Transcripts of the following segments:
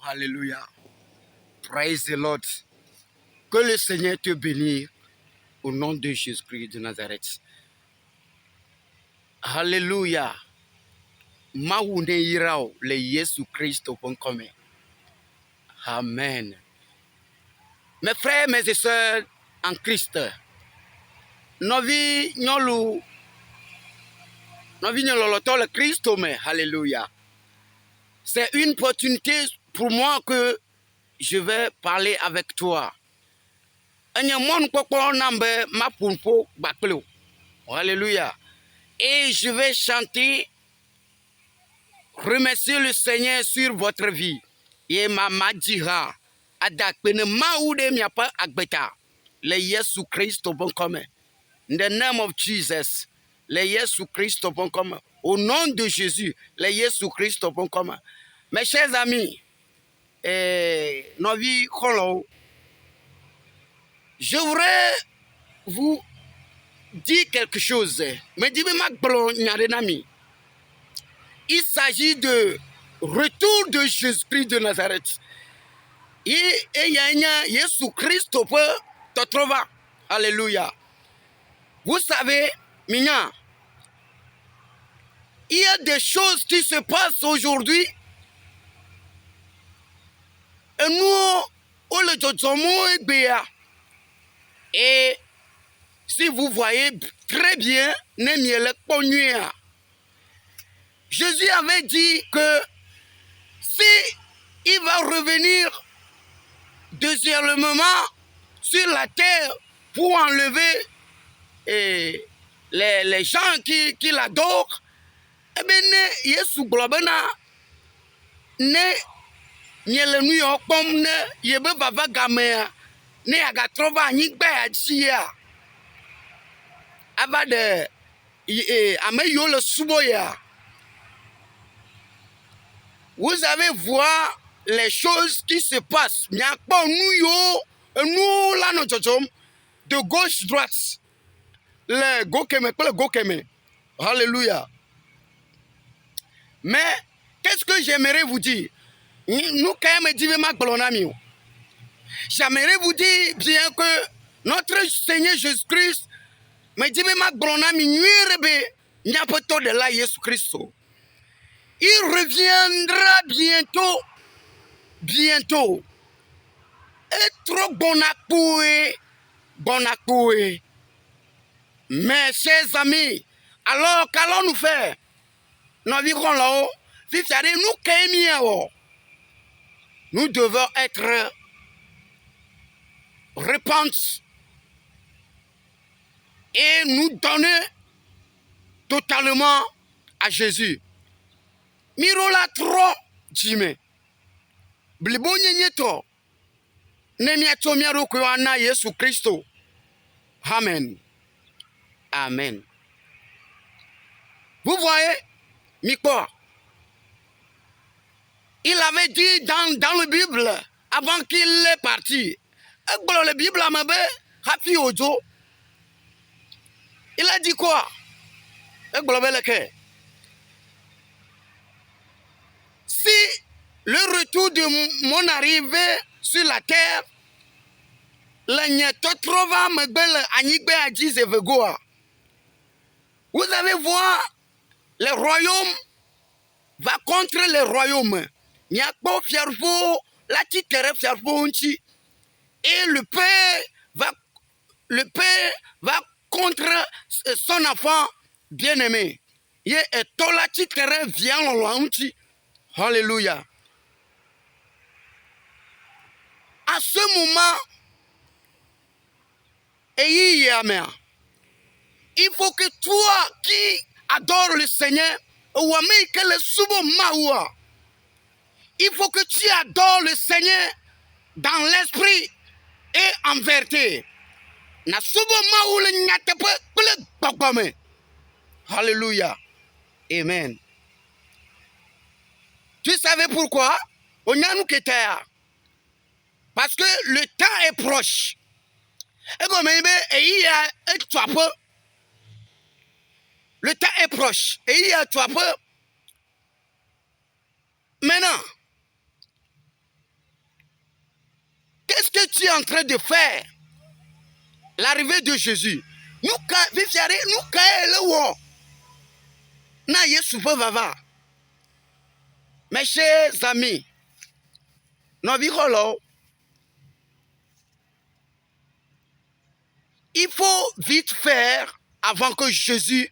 Alléluia. Praise the Lord. Que le Seigneur te bénisse au nom de Jésus-Christ de Nazareth. Alléluia. Mahune irao le Yesu Christ comme. Amen. Mes frères, mes sœurs en Christ, novi nyolu le Christ, mais alléluia. C'est une opportunité pour moi que je vais parler avec toi. Alléluia. Et je vais chanter, remercier le Seigneur sur votre vie. Et mama dira, adakpene maoude miapa agbeta, le Yesu Christ au bon commun. In the name of Jesus, le Yesu Christ au bon commun. Au nom de Jésus, le Yesu Christ au bon commun. Mes chers amis, Novi Kolo, je voudrais vous dire quelque chose. Il s'agit de retour de Jésus-Christ de Nazareth. Et il y a Jésus Christ te trouva. Alléluia. Vous savez, Mignan, il y a des choses qui se passent aujourd'hui. Et nous, on le dit, et si vous voyez très bien, Jésus avait dit que si il va revenir deuxièmement sur la terre pour enlever les gens qui l'adorent, eh bien, Yesu Globena, ne New York, ne Yebe Baba Gamea, ne Agatrova, Nigba, Chia, Abade, Ameyo le Suboya. Vous allez voir les choses qui se passent. Il n'y a pas nous là, de gauche-droite. Le Gokeme. Alléluia. Mais, qu'est-ce que j'aimerais vous dire? Nous, quand même, j'aimerais vous dire bien que notre Seigneur Jésus-Christ me dit il n'y a pas de là, Jésus-Christ. Il reviendra bientôt. Et trop bon accoué. Mes chers amis, alors qu'allons-nous faire? Nous vivons là-haut. Nous devons être repentis et nous donner totalement à Jésus. Mirola trop, Jimé. Blibo nyenyeto. Nemiato miaro kwana Yesu Christo. Amen. Amen. Vous voyez, Miko, il avait dit dans la Bible, avant qu'il est parti, la Bible Happy Ojo, il a dit quoi? Si le retour de mon arrivée sur la terre, vous allez voir, le royaume va contre le royaume. Et le père va contre son enfant bien-aimé. Alléluia. À ce moment, il faut que toi qui adores le Seigneur, il faut que tu adores le Seigneur dans l'esprit et en vérité. Alléluia. Amen. Tu savais pourquoi? Parce que le temps est proche. Le temps est proche. Et il y a trois peu. Maintenant, que tu es en train de faire l'arrivée de Jésus, nous na Yesu vava. Mes chers amis, il faut vite faire avant que Jésus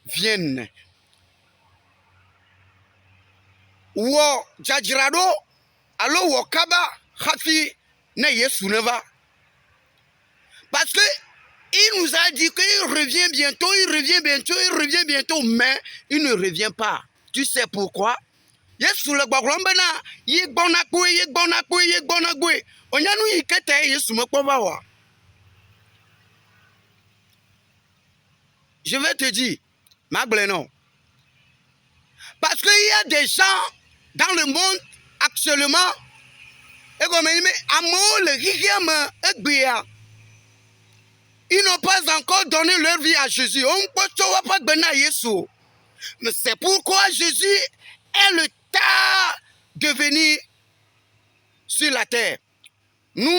vienne. Wo jajirado alo wo kaba hafi na Yesu ne va. Parce que il nous a dit qu'il revient bientôt, il revient bientôt, mais il ne revient pas. Tu sais pourquoi? Yesu le gbaglambena yi gbona gbe. Onyanu ikete Yesu me kpova wa. Je vais te dire, non. Parce qu'il y a des gens dans le monde actuellement, ils n'ont pas encore donné leur vie à Jésus. Mais c'est pourquoi Jésus est le temps de venir sur la terre. Nous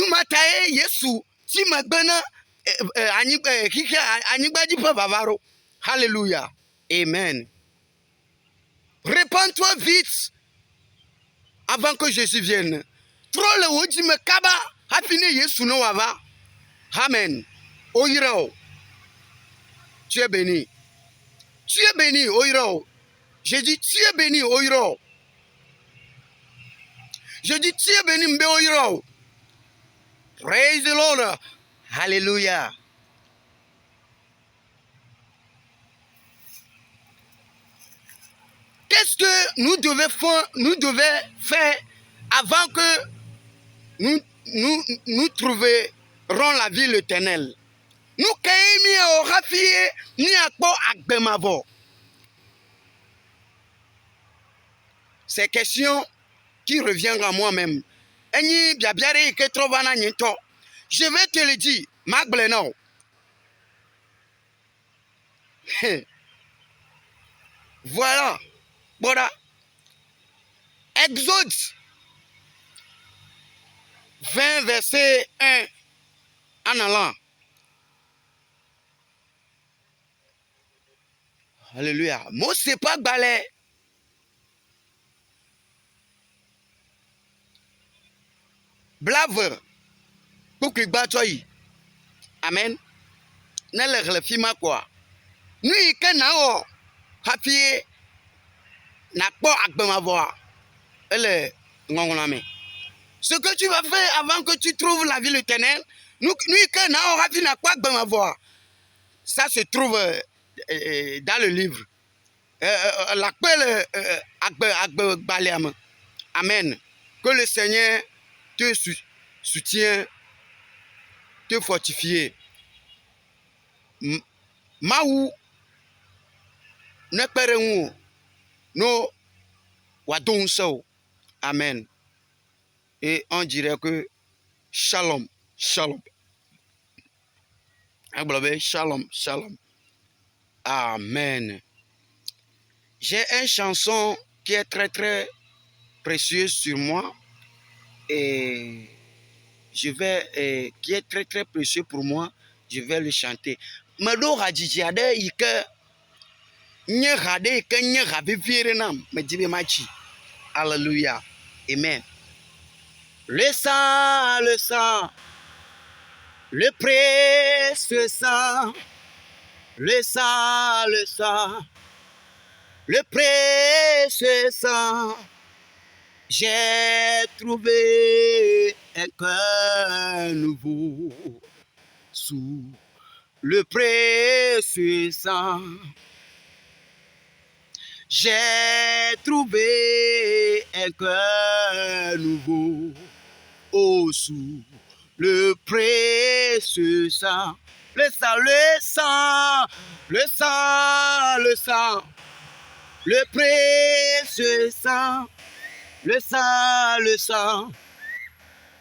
mataye Yesu si magbena Alléluia. Amen. Répands-toi vite avant que Jésus vienne. Trop le wodi me kaba hapine Yesu no wava. Amen. Oyirao. Tu es béni. Tu es béni, Oyirao. J'ai dit tu es béni, Oyirao. Je dis tu es béni, Mbe Oyirao. Praise the Lord. Alléluia. Qu'est-ce que nous devons faire avant que nous trouverons la vie éternelle? Nous kaimi o rafie ni akpo agbemavo. Ces questions qui reviennent à moi-même. Je vais te le dire, Magbleno. Voilà. Voilà. Exode 20, verset 1 en allant. Alléluia. Moi, c'est pas balai. Blave. Pour que batoyi. Amen. Ne le fima quoi. Nous, il y a happy. N'a pas à voir. Ce que tu vas faire avant que tu trouves la vie éternelle, nous que n'a pas à voir. Ça se trouve dans le livre. Amen. Que le Seigneur te soutient, te fortifie. Maou ne pereu no wadon so. Amen. Et on dirait que shalom, shalom. Shalom, shalom. Amen. J'ai une chanson qui est très très précieuse sur moi et qui est très très précieux pour moi. Je vais le chanter. Mado hadjiade ike nye hade ike nye habivire nam mejibe machi. Alléluia. Amen. Le sang, le précieux sang, le sang, le précieux sang. J'ai trouvé un cœur nouveau sous le précieux sang. J'ai trouvé un cœur nouveau sous le précieux sang. Le sang, le précieux sang. Le sang,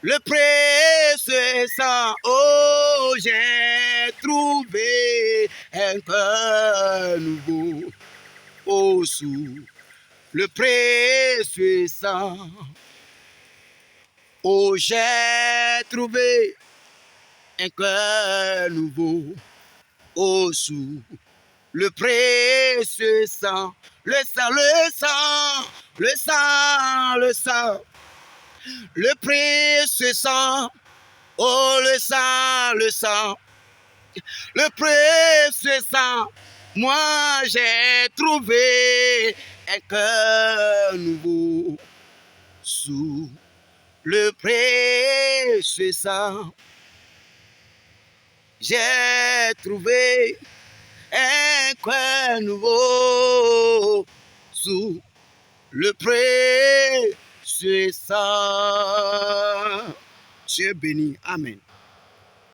le précieux sang. Oh, j'ai trouvé un cœur nouveau sous le précieux sang. Oh, j'ai trouvé un cœur nouveau. Oh, sous le précieux sang, le sang, le sang, le sang, le sang, le précieux sang. Oh, le sang, le précieux sang. Moi, j'ai trouvé un cœur nouveau sous le précieux sang. J'ai trouvé un cœur nouveau sous le précieux sang. Dieu béni. Amen.